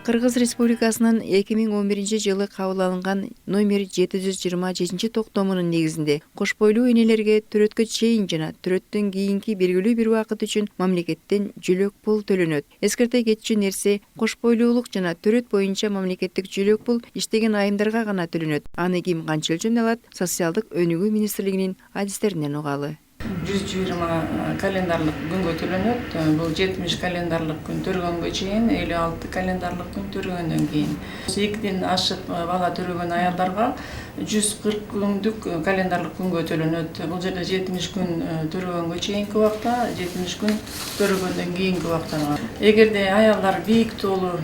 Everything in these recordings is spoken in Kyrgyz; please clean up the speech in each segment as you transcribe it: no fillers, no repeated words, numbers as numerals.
Кыргыз Республикасынын 2011-жылы кабыл алынган номер 727 токтомунун негизинде кош бойлуу энелерге төрөткө чейин жана төрөттөн кийинки белгилүү бир убакыт үчүн мамлекеттен жүлөк пул төлөнөт. Эскерте кетчү нерсе, кош бойлуулук жана төрөт боюнча мамлекеттик жүлөк пул иштеген айымдарга гана төлөнөт. Аны ким канча өлчөмдө алат? Социалдык өнүгүү министрлигинин адистеринен угалы. 120 календарлык күнгө төлөнөт. Бул 70 календарлык күн төргөнгө чейин, 56 календарлык күн төргөндөн кийин. 2ден ашык бала төрөгөн аялдарга 140 күндүк календарлык күнгө төлөнөт. Бул жерде 70 күн төргөнгө чейинки убакта, 70 күн төргөндөн кийинки убактарга. Эгерде аялдар бийик тоолуу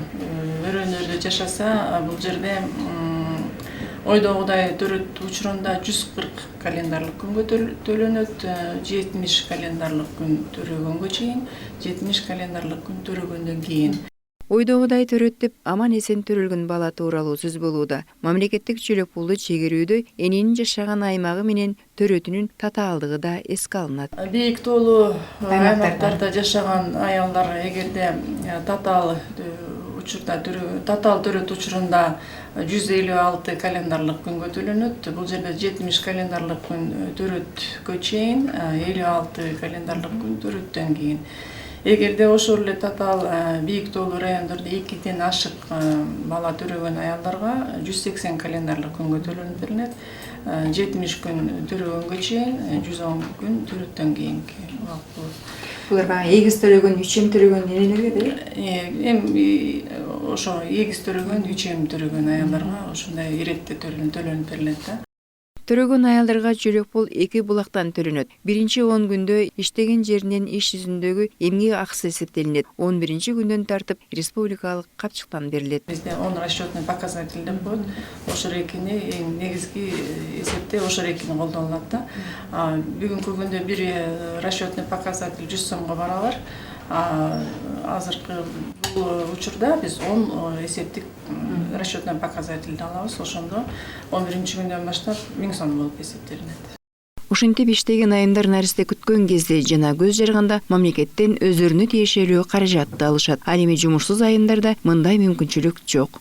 өрөөнөрдө жашаса, бул жерде ойдогудай төрөт учурунда 140 календарлык күнгө төлөнөт, 70 календарлык күн төрөгөнгө чейин, 70 календарлык күн төрөгөндөн кийин. Ойдогудай төрөт деп аман эсен төрөлгөн бала тууралуу сөз болууда. Мамлекеттик жүлөк пулду чегерүүдө эненин жашаган аймагы менен төрөтүнүн татаалдыгы да эске алынат. Бийик тоолуу аймактарда жашаган аялдар эгерде татаал төрөт учурунда 156 календарлык күнгө төлөнөт. Бул жерде 70 календарлык күн төрөткө чейин, 56 календарлык күн төрөттөн кийин. Эгерде ошол эле татаал бийик тоолуу райондордо 2ден ашык бала төрөгөн аялдарга 180 календарлык күнгө төлөнүп берилет. 70 күн төрөгөнгө чейин, 110 күн төрөттөн кийинки убакыт болот. Буларга эгиз төлөгөн, үчем төлөгөн энелерге эми ошо эгиз төрөгөн, үчем төрөгөн аялдарга ошондой иретте төлөнүп берилет да. Төрөгөн аялдарга жүлөк пул 2 булактан төлөнөт. Биринчи 10 күндө иштеген жеринен иш жүзүндөгү эмгек акысы эсептелинет. 11-чи күндөн тартып республикалык капчыктан берилет. Бизде 10 расчетный показатель деп коет. Ошо рекини эң негизги эсепте ошо рекини колдонулат да. Бүгүнкү күндө бир расчетный показатель 100 сомго барабар. Азыркы бул учурда биз 10 эсептик расчетный показательди алабыз. Ошондо 11-чи күндөн баштап 1000 сом болуп эсептелинет. Ушинтип иштеген айымдар наристе күткөн кезде жана көз жарганда мамлекеттен өздөрүнө тиешелүү каражатты алышат. Ал эми жумушсуз айымдарда мындай мүмкүнчүлүк жок.